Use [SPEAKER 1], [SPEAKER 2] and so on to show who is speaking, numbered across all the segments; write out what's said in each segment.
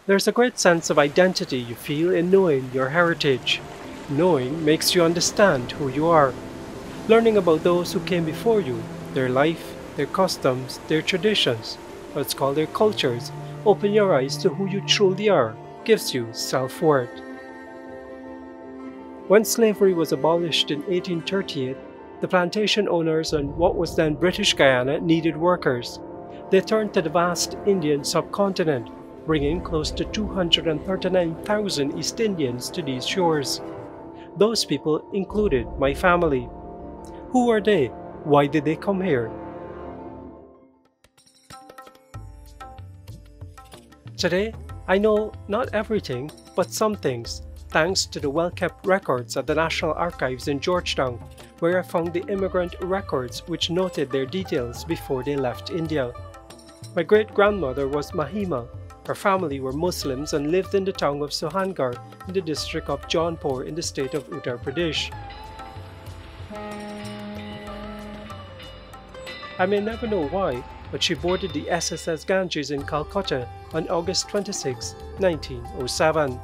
[SPEAKER 1] There's a great sense of identity you feel in knowing your heritage. Knowing makes you understand who you are. Learning about those who came before you, their life, their customs, their traditions, let's call their cultures, open your eyes to who you truly are, gives you self-worth. When slavery was abolished in 1838, the plantation owners on what was then British Guyana needed workers. They turned to the vast Indian subcontinent, bringing close to 239,000 East Indians to these shores. Those people included my family. Who are they? Why did they come here? Today, I know not everything, but some things, thanks to the well-kept records at the National Archives in Georgetown, where I found the immigrant records which noted their details before they left India. My great-grandmother was Mahima. Her family were Muslims and lived in the town of Suhangarh in the district of Jaunpur in the state of Uttar Pradesh. I may never know why, but she boarded the SSS Ganges in Calcutta on August 26, 1907.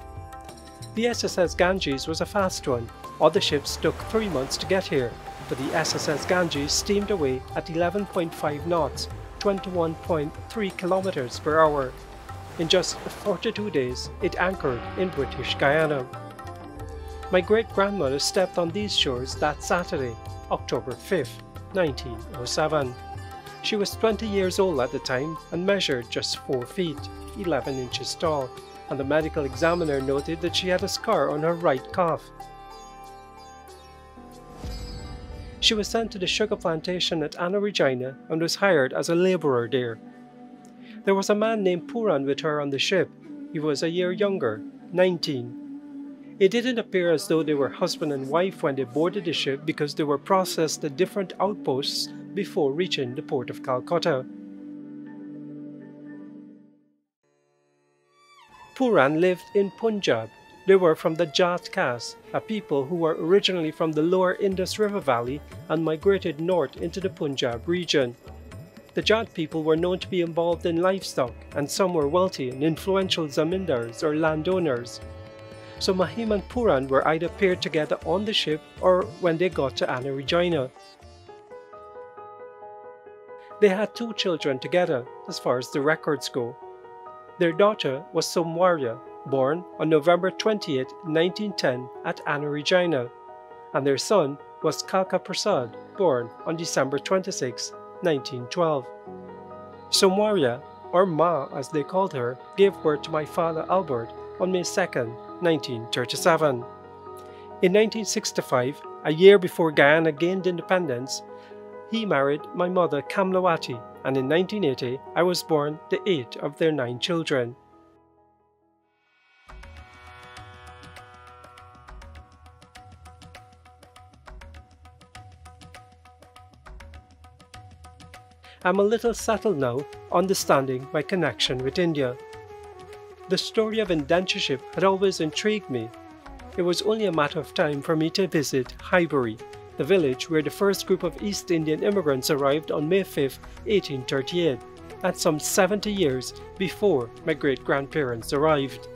[SPEAKER 1] The SSS Ganges was a fast one. Other ships took 3 months to get here, but the SSS Ganges steamed away at 11.5 knots, 21.3 kilometers per hour. In just 42 days, it anchored in British Guyana. My great-grandmother stepped on these shores that Saturday, October 5, 1907. She was 20 years old at the time and measured just 4 feet, 11 inches tall, and the medical examiner noted that she had a scar on her right calf. She was sent to the sugar plantation at Anna Regina and was hired as a laborer there. There was a man named Puran with her on the ship. He was a year younger, 19. It didn't appear as though they were husband and wife when they boarded the ship because they were processed at different outposts before reaching the port of Calcutta. Puran lived in Punjab. They were from the Jat caste, a people who were originally from the lower Indus River Valley and migrated north into the Punjab region. The Jat people were known to be involved in livestock, and some were wealthy and influential zamindars or landowners. So Mahim and Puran were either paired together on the ship or when they got to Anna Regina. They had 2 children together, as far as the records go. Their daughter was Somwarya, born on November 28, 1910 at Anna Regina, and their son was Kalka Prasad, born on December 26, 1912. Somwarya, or Ma as they called her, gave birth to my father Albert on May 2, 1937. In 1965, a year before Guyana gained independence, he married my mother Kamlawati, and in 1980 I was born the 8th of their 9 children. I'm a little settled now, understanding my connection with India. The story of indentureship had always intrigued me. It was only a matter of time for me to visit Highbury, the village where the first group of East Indian immigrants arrived on May 5, 1838, at some 70 years before my great-grandparents arrived.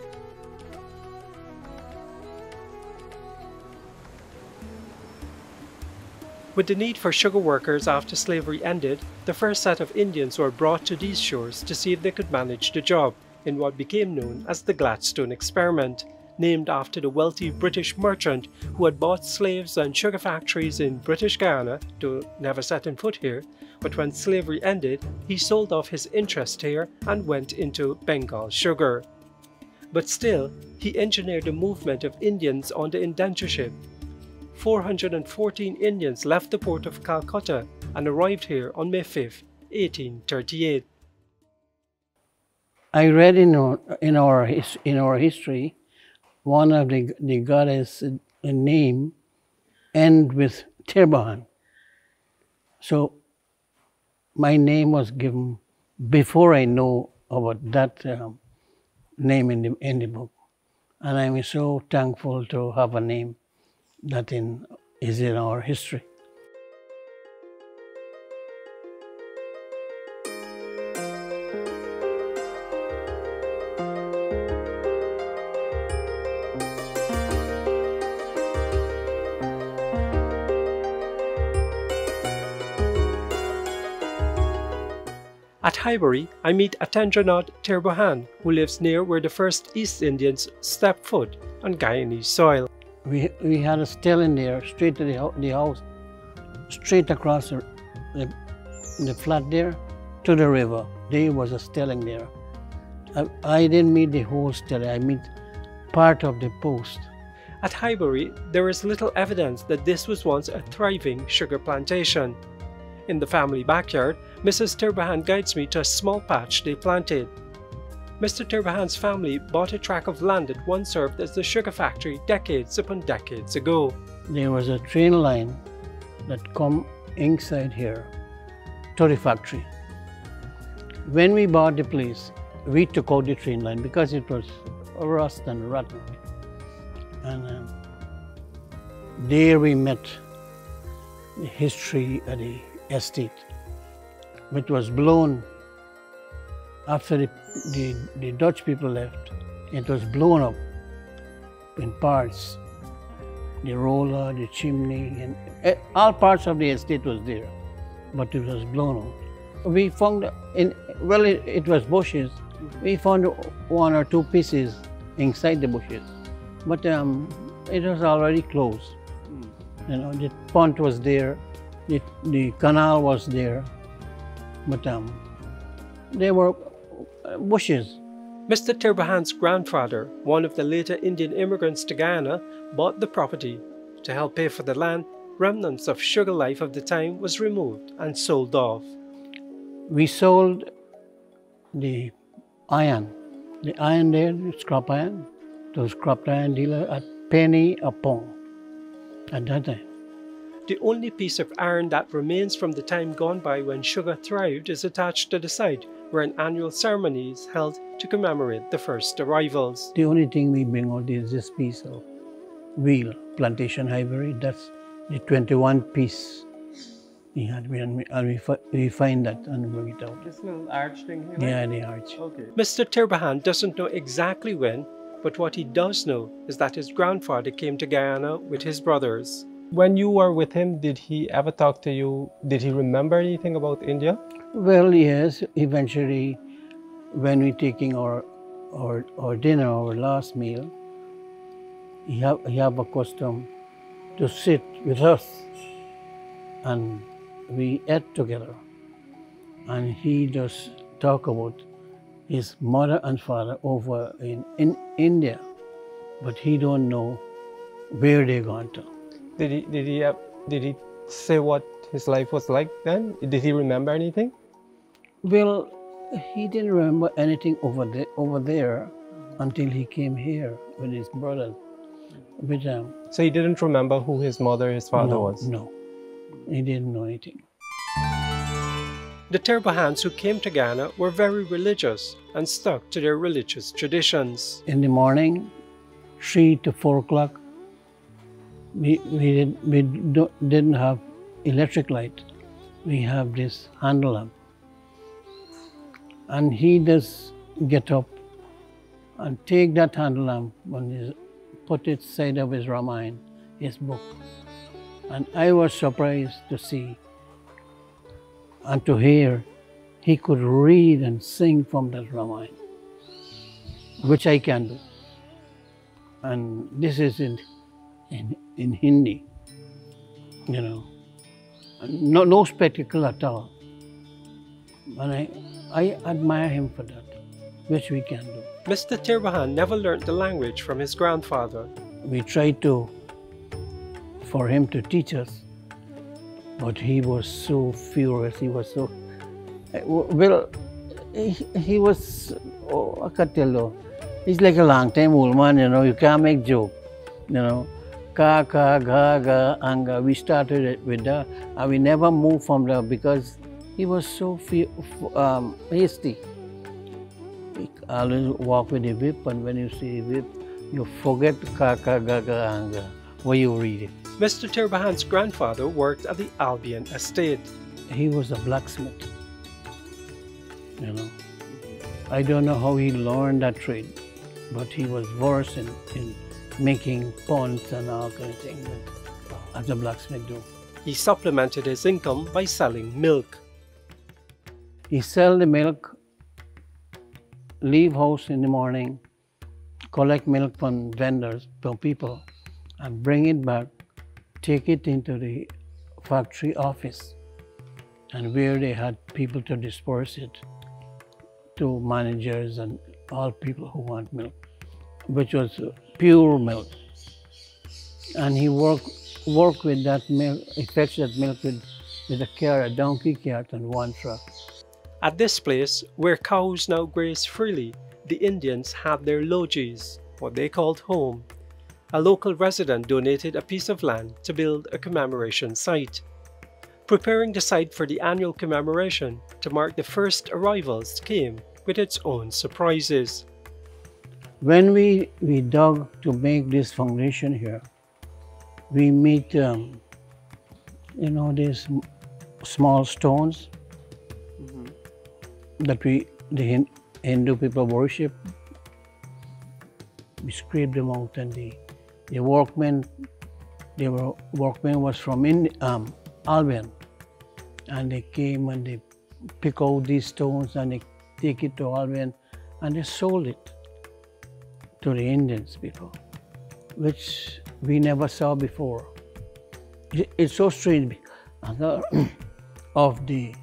[SPEAKER 1] With the need for sugar workers after slavery ended, the first set of Indians were brought to these shores to see if they could manage the job in what became known as the Gladstone Experiment, named after the wealthy British merchant who had bought slaves and sugar factories in British Guyana, though never setting foot here, but when slavery ended, he sold off his interest here and went into Bengal sugar. But still, he engineered the movement of Indians on the indentureship. 414 Indians left the port of Calcutta and arrived here on May 5, 1838.
[SPEAKER 2] I read in our history, one of the goddess name end with Tirban. So my name was given before I know about that name in the book, and I'm so thankful to have a name that is in our history.
[SPEAKER 1] At Highbury, I meet Atendranath Tirbohan, who lives near where the first East Indians stepped foot on Guyanese soil.
[SPEAKER 2] We had a still in there, straight to the house, straight across the flat there to the river. There was a stelling there. I didn't meet the whole stelling, I meet part of the post.
[SPEAKER 1] At Highbury, there is little evidence that this was once a thriving sugar plantation. In the family backyard, Mrs. Tirbohan guides me to a small patch they planted. Mr. Tirbohan's family bought a tract of land that once served as the sugar factory decades upon decades ago.
[SPEAKER 2] There was a train line that come inside here to the factory. When we bought the place, we took out the train line because it was rust and rotten. And there we met the history of the estate, which was blown after the Dutch people left. It was blown up in parts. The roller, the chimney, and all parts of the estate was there, but it was blown out. We found, it was bushes. We found one or two pieces inside the bushes, but it was already closed. You know, the pond was there, the canal was there, but there were bushes.
[SPEAKER 1] Mr. Tirbohan's grandfather, one of the later Indian immigrants to Guyana, bought the property. To help pay for the land, remnants of sugar life of the time was removed and sold off.
[SPEAKER 2] We sold the iron. The iron there, the scrap iron, to scrap iron dealer at penny a pound at that time.
[SPEAKER 1] The only piece of iron that remains from the time gone by when sugar thrived is attached to the site where an annual ceremony is held to commemorate the first arrivals.
[SPEAKER 2] The only thing we bring out is this piece of wheel, plantation Highbury. That's the 21 piece we had, and we find that and bring it out.
[SPEAKER 1] This little arch thing here?
[SPEAKER 2] Yeah, the arch.
[SPEAKER 1] Okay. Mr. Tirbohan doesn't know exactly when, but what he does know is that his grandfather came to Guyana with his brothers. When you were with him, did he ever talk to you? Did he remember anything about India?
[SPEAKER 2] Well, yes. Eventually, when we taking our dinner, our last meal, he have a custom to sit with us, and we ate together. And he just talk about his mother and father over in India, but he don't know where they gone to.
[SPEAKER 1] Did he say what his life was like then? Did he remember anything?
[SPEAKER 2] Well, he didn't remember anything over there until he came here with his brother.
[SPEAKER 1] So he didn't remember who his mother, his father was?
[SPEAKER 2] No, he didn't know anything.
[SPEAKER 1] The Tirbohans who came to Guyana were very religious and stuck to their religious traditions.
[SPEAKER 2] In the morning, 3 to 4 o'clock, we didn't have electric light. We have this handle lamp. And he does get up and take that handle lamp and put it side of his Ramayana, his book. And I was surprised to see and to hear he could read and sing from that Ramayana, which I can do. And this is in Hindi, you know, no spectacle at all. And I admire him for that, which we can do.
[SPEAKER 1] Mr. Tirbohan never learnt the language from his grandfather.
[SPEAKER 2] We tried for him to teach us, but he was so furious, he was so, well, he was, I can tell you, he's like a long time old man, you know, you can't make joke, you know. Ka, ga, ga, anga. We started with that, and we never moved from there because he was so hasty. He always walk with a whip, and when you see a whip, you forget ka, ga, ga, anga, where you read it.
[SPEAKER 1] Mr. Tirbohan's grandfather worked at the Albion estate.
[SPEAKER 2] He was a blacksmith, you know. I don't know how he learned that trade, but he was versed in making ponds and all kind of things, as a blacksmith do.
[SPEAKER 1] He supplemented his income by selling milk.
[SPEAKER 2] He sell the milk, leave house in the morning, collect milk from vendors, from people, and bring it back, take it into the factory office, and where they had people to disperse it to managers and all people who want milk, which was pure milk. And he worked with that milk, he fetched that milk with a cart, a donkey cart and one truck.
[SPEAKER 1] At this place, where cows now graze freely, the Indians had their lodges, what they called home. A local resident donated a piece of land to build a commemoration site. Preparing the site for the annual commemoration to mark the first arrivals came with its own surprises.
[SPEAKER 2] When we dug to make this foundation here, we meet, these small stones that the Hindu people worship. We scraped them out, and the workmen was from Albion, and they came and they pick out these stones and they take it to Albion and they sold it to the Indians people, which we never saw before. It's so strange of the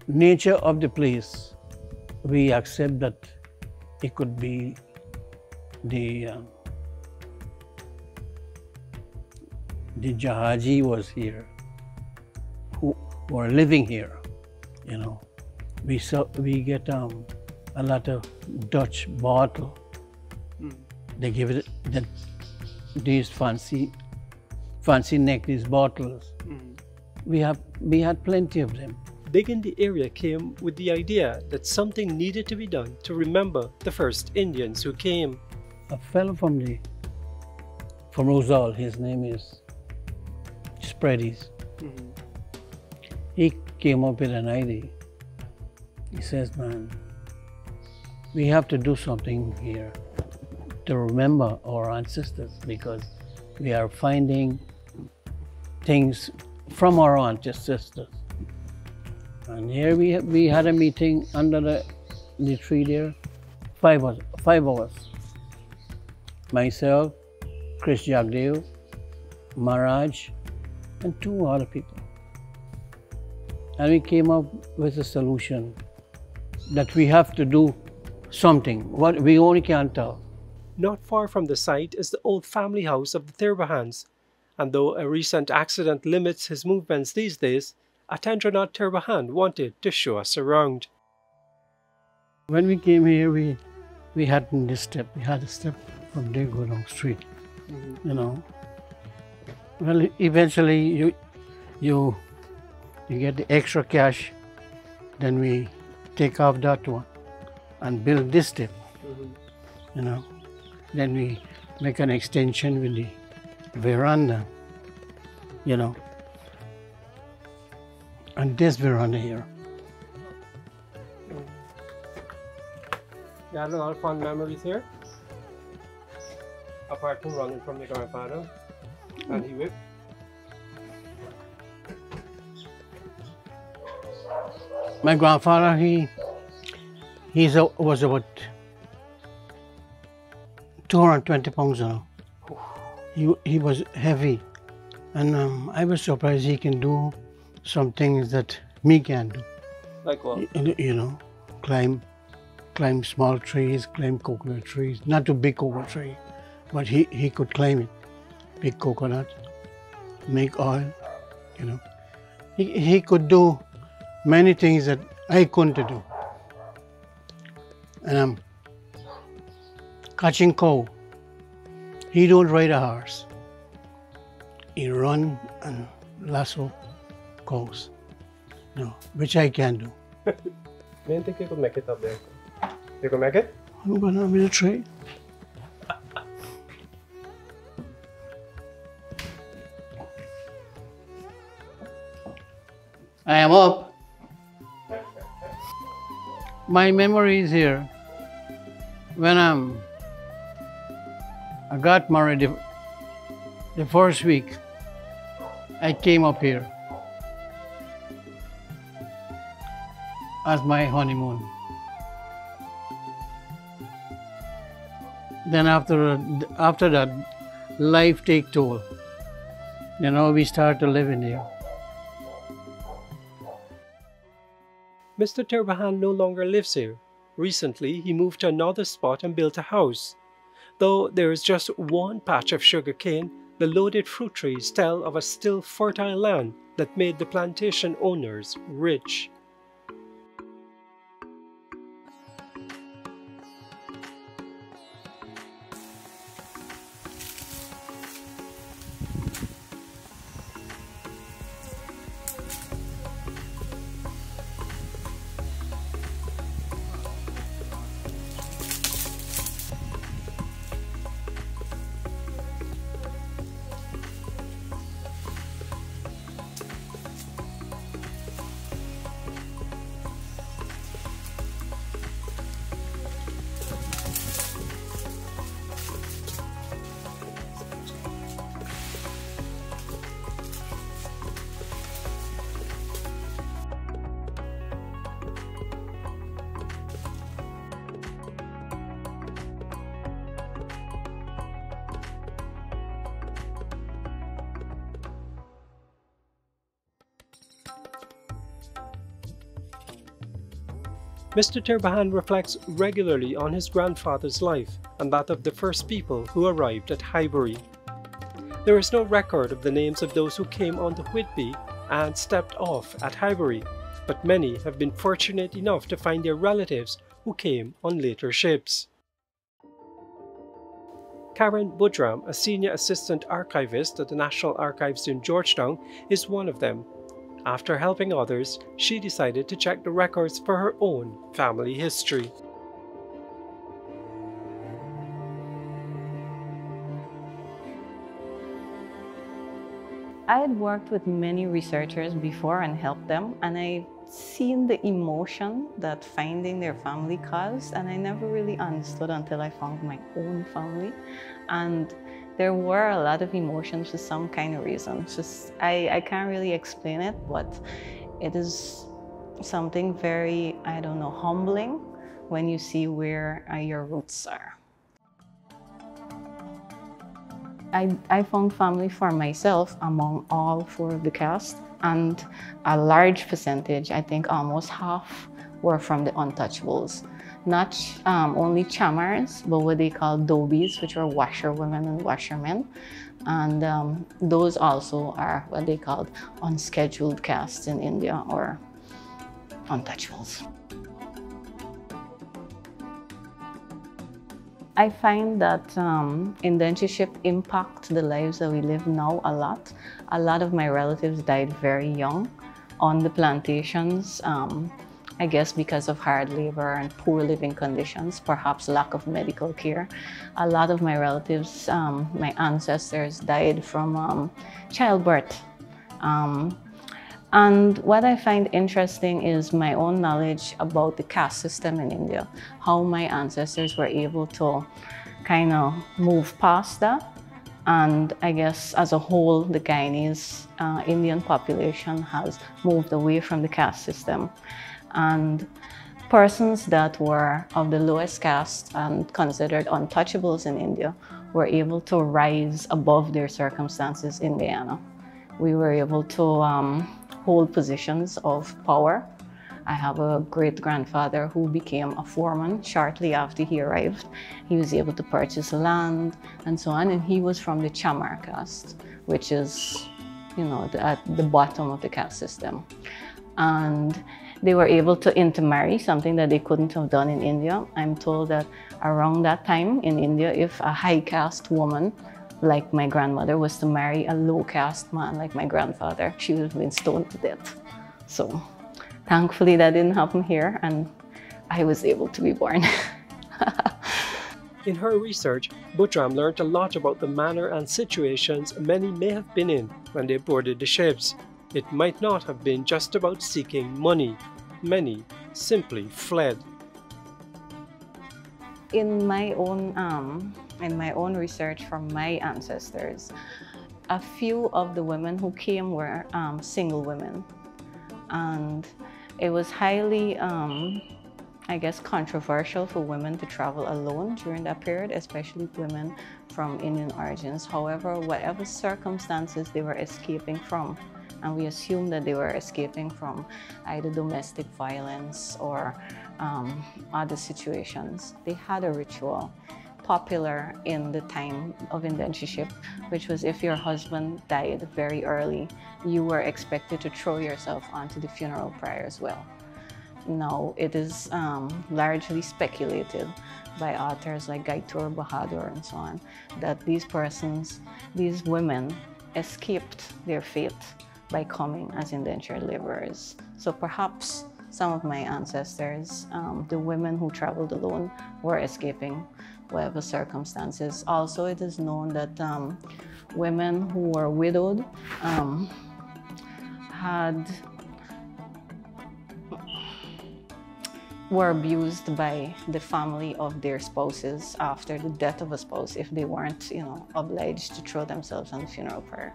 [SPEAKER 2] nature of the place. We accept that it could be the Jahaji was here, who were living here. We get a lot of Dutch bottle. They give it these fancy neck, these bottles. We had plenty of them.
[SPEAKER 1] Digging the area came with the idea that something needed to be done to remember the first Indians who came.
[SPEAKER 2] A fellow from Rosal, his name is Spreadies. He came up with an idea. He says, man, we have to do something here to remember our ancestors, because we are finding things from our ancestors. And here we had a meeting under the tree there, five of us. Myself, Chris Jagdev, Maharaj, and two other people. And we came up with a solution that we have to do something. What we only can't tell.
[SPEAKER 1] Not far from the site is the old family house of the Tirbahans, and though a recent accident limits his movements these days, Atendranath Tirbahan wanted to show us around.
[SPEAKER 2] When we came here, we hadn't this step. We had a step from there go down street. Well, eventually you get the extra cash, then we take off that one and build this step. Then we make an extension with the veranda, and this veranda here.
[SPEAKER 1] You had a lot of fun memories here, apart from running from your grandfather and he whipped.
[SPEAKER 2] My grandfather, was about 220 pounds now. He was heavy, and I was surprised he can do some things that me can do.
[SPEAKER 1] Like what?
[SPEAKER 2] Climb small trees, climb coconut trees. Not too big coconut tree, but he could climb it. Big coconut, make oil, He could do many things that I couldn't do. And catching cow. He don't ride a horse. He run and lasso cows. Which I can do.
[SPEAKER 1] I didn't think you could make it up there. You can make it?
[SPEAKER 2] I'm gonna with a tray. I am up. My memory is here. When I got married the first week, I came up here. as my honeymoon. Then after that, life take toll. You know, we start to live in there.
[SPEAKER 1] Mr. Tirbahan no longer lives here. Recently, he moved to another spot and built a house. Though there is just one patch of sugar cane, the loaded fruit trees tell of a still fertile land that made the plantation owners rich. Mr. Tirbahan reflects regularly on his grandfather's life and that of the first people who arrived at Highbury. There is no record of the names of those who came on the Whitby and stepped off at Highbury, but many have been fortunate enough to find their relatives who came on later ships. Karen Budram, a senior assistant archivist at the National Archives in Georgetown, is one of them. After helping others, she decided to check the records for her own family history.
[SPEAKER 3] I had worked with many researchers before and helped them, and I've seen the emotion that finding their family caused, and I never really understood until I found my own family. And there were a lot of emotions for some kind of reason. I can't really explain it, but it is something very, I don't know, humbling when you see where your roots are. I found family for myself among all four of the cast, and a large percentage, I think almost half, were from the untouchables. Not only chamars, but what they call dobies, which are washerwomen and washermen. And those also are what they called unscheduled castes in India, or untouchables. I find that indentureship impacts the lives that we live now a lot. A lot of my relatives died very young on the plantations, I guess because of hard labor and poor living conditions, perhaps lack of medical care. A lot of my relatives, my ancestors, died from childbirth. And what I find interesting is my own knowledge about the caste system in India, how my ancestors were able to kind of move past that. And I guess as a whole, the Guyanese Indian population has moved away from the caste system. And persons that were of the lowest caste and considered untouchables in India were able to rise above their circumstances in Guyana. We were able to hold positions of power. I have a great-grandfather who became a foreman shortly after he arrived. He was able to purchase land and so on, and he was from the chamar caste, which is, you know, at the bottom of the caste system. And they were able to intermarry, something that they couldn't have done in India. I'm told that around that time in India, if a high caste woman like my grandmother was to marry a low caste man like my grandfather, she would have been stoned to death. So thankfully that didn't happen here, and I was able to be born.
[SPEAKER 1] In her research, Budram learned a lot about the manner and situations many may have been in when they boarded the ships. It might not have been just about seeking money. Many simply fled.
[SPEAKER 3] In my own research from my ancestors, a few of the women who came were single women. And It was highly, I guess, controversial for women to travel alone during that period, especially women from Indian origins. However, whatever circumstances they were escaping from, and we assume that they were escaping from either domestic violence or other situations, they had a ritual popular in the time of indentureship, which was if your husband died very early, you were expected to throw yourself onto the funeral pyre as well. Now, it is largely speculated by authors like Gaitur Bahadur and so on, that these persons, these women, escaped their fate by coming as indentured laborers. So perhaps some of my ancestors, the women who traveled alone, were escaping whatever circumstances. Also, it is known that women who were widowed were abused by the family of their spouses after the death of a spouse if they weren't, obliged to throw themselves on the funeral pyre.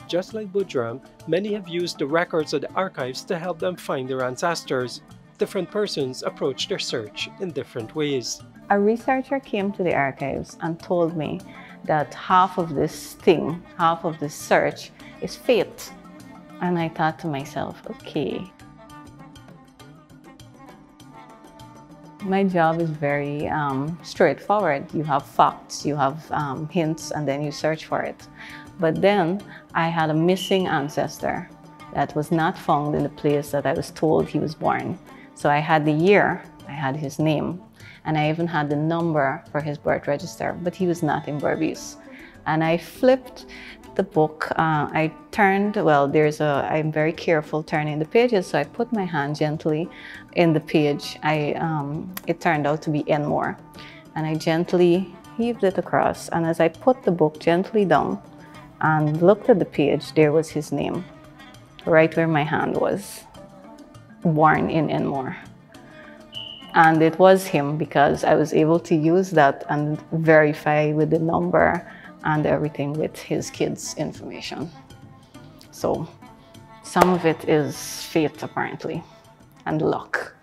[SPEAKER 1] Just like Budram, many have used the records of the archives to help them find their ancestors. Different persons approach their search in different ways.
[SPEAKER 3] A researcher came to the archives and told me that half of this search is fate. And I thought to myself, okay. My job is very straightforward. You have facts, you have hints, and then you search for it. But then I had a missing ancestor that was not found in the place that I was told he was born. So I had the year, I had his name, and I even had the number for his birth register, but he was not in Berbice. And I flipped the book. I'm very careful turning the pages, so I put my hand gently in the page. It turned out to be Enmore, and I gently heaved it across. And as I put the book gently down and looked at the page, there was his name, right where my hand was, born in Enmore. And it was him because I was able to use that and verify with the number and everything with his kids' information. So some of it is fate, apparently, and luck.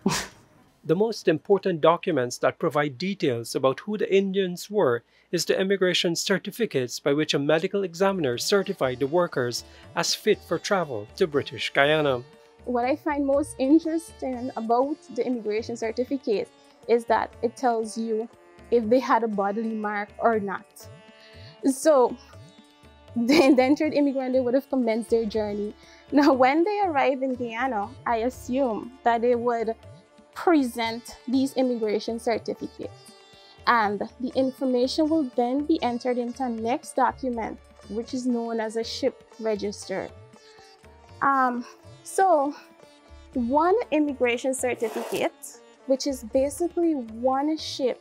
[SPEAKER 1] The most important documents that provide details about who the Indians were is the immigration certificates by which a medical examiner certified the workers as fit for travel to British Guyana.
[SPEAKER 4] What I find most interesting about the immigration certificate is that it tells you if they had a bodily mark or not. So the indentured immigrant, they would have commenced their journey. Now, when they arrive in Guyana, I assume that they would present these immigration certificates. And the information will then be entered into a next document, which is known as a ship register. So one immigration certificate, which is basically one ship,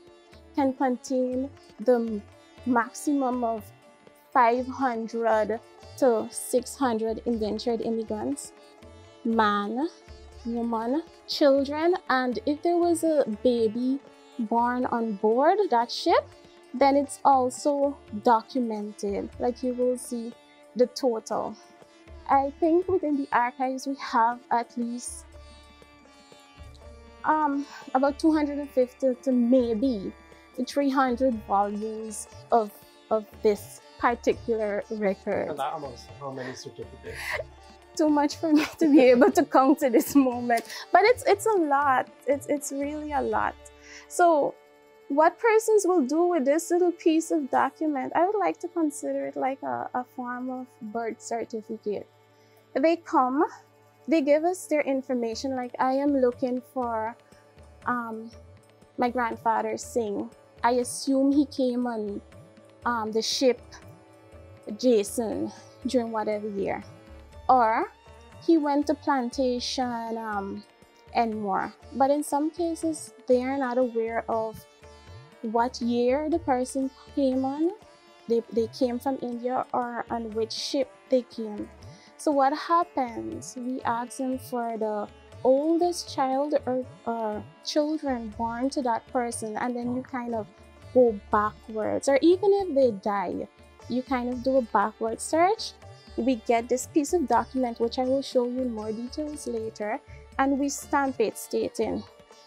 [SPEAKER 4] can contain the maximum of 500 to 600 indentured immigrants, man, woman, children, and if there was a baby born on board that ship, then it's also documented, like you will see the total. I think within the archives we have at least about 250 to maybe 300 volumes of this particular record.
[SPEAKER 1] And that amounts to how many certificates?
[SPEAKER 4] Too much for me to be able to count at this moment, but it's a lot. It's really a lot. So what persons will do with this little piece of document, I would like to consider it like a form of birth certificate. They come, they give us their information, like I am looking for my grandfather Singh. I assume he came on the ship Jason during whatever year. Or he went to plantation and more. But in some cases, they are not aware of what year the person came on. They came from India, or on which ship they came. So what happens? We ask them for the oldest child or children born to that person, and then you kind of go backwards. Or even if they die, you kind of do a backward search we get this piece of document, which I will show you in more details later, and we stamp it stating,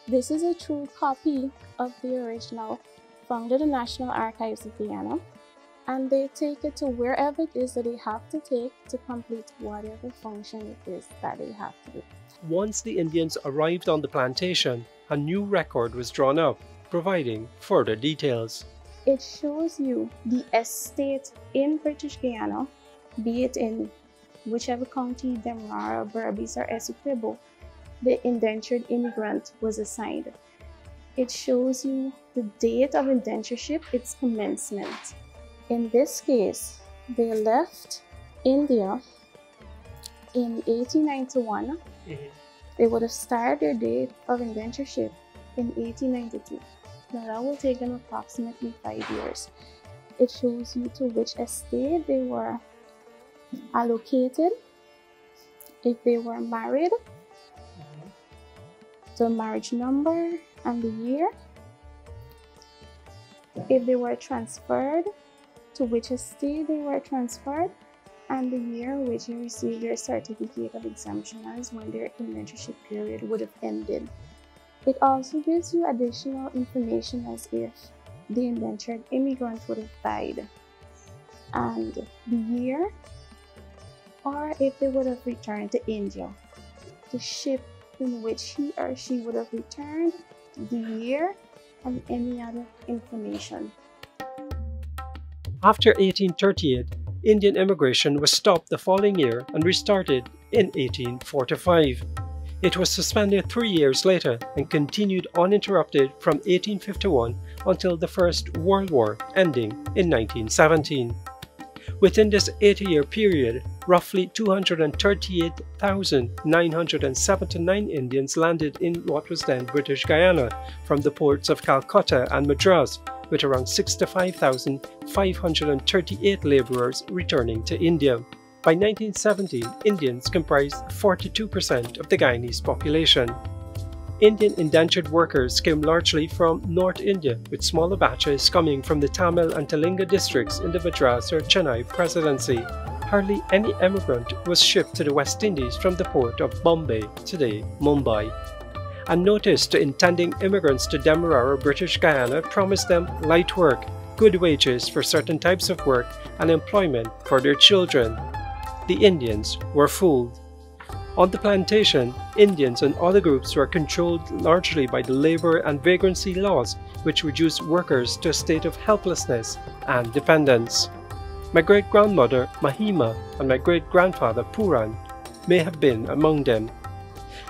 [SPEAKER 4] this is a true copy of the original, found at the National Archives of Guyana, and they take it to wherever it is that they have to take to complete whatever function it is that they have to do.
[SPEAKER 1] Once the Indians arrived on the plantation, a new record was drawn up, providing further details.
[SPEAKER 4] It shows you the estate in British Guyana, be it in whichever county, Demerara, Berbice, or Essequibo, the indentured immigrant was assigned. It shows you the date of indentureship, its commencement. In this case, they left India in 1891. They would have started their date of indentureship in 1892. Now that will take them approximately 5 years. It shows you to which estate they were allocated, if they were married, the marriage number and the year, if they were transferred, to which estate they were transferred, and the year in which they received their certificate of exemption as when their indentureship period would have ended. It also gives you additional information as if the indentured immigrant would have died, and the year, or if they would have returned to India, the ship in which he or she would have returned, the year, and any other information.
[SPEAKER 1] After 1838, Indian immigration was stopped the following year and restarted in 1845. It was suspended 3 years later and continued uninterrupted from 1851 until the First World War, ending in 1917. Within this 80-year period, roughly 238,979 Indians landed in what was then British Guyana from the ports of Calcutta and Madras, with around 65,538 labourers returning to India. By 1970, Indians comprised 42% of the Guyanese population. Indian indentured workers came largely from North India, with smaller batches coming from the Tamil and Telinga districts in the Madras or Chennai presidency. Hardly any emigrant was shipped to the West Indies from the port of Bombay, today Mumbai. A notice to intending immigrants to Demerara, British Guyana promised them light work, good wages for certain types of work, and employment for their children. The Indians were fooled. On the plantation, Indians and other groups were controlled largely by the labor and vagrancy laws, which reduced workers to a state of helplessness and dependence. My great-grandmother Mahima and my great-grandfather Puran may have been among them.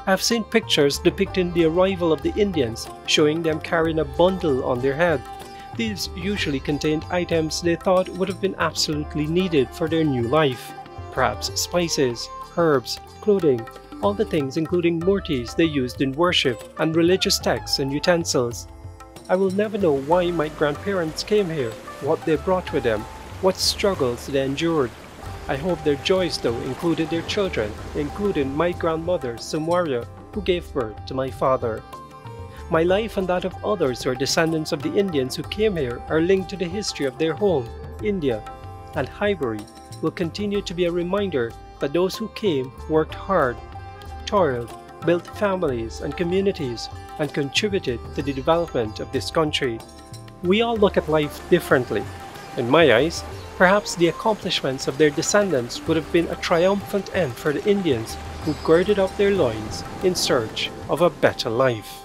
[SPEAKER 1] I have seen pictures depicting the arrival of the Indians, showing them carrying a bundle on their head. These usually contained items they thought would have been absolutely needed for their new life. Perhaps spices, herbs, clothing, all the things including murtis they used in worship, and religious texts and utensils. I will never know why my grandparents came here, what they brought with them, what struggles they endured. I hope their joys though included their children, including my grandmother Sumwaria, who gave birth to my father. My life and that of others who are descendants of the Indians who came here are linked to the history of their home, India, and Highbury will continue to be a reminder that those who came worked hard, toiled, built families and communities, and contributed to the development of this country. We all look at life differently. In my eyes, perhaps the accomplishments of their descendants would have been a triumphant end for the Indians who girded up their loins in search of a better life.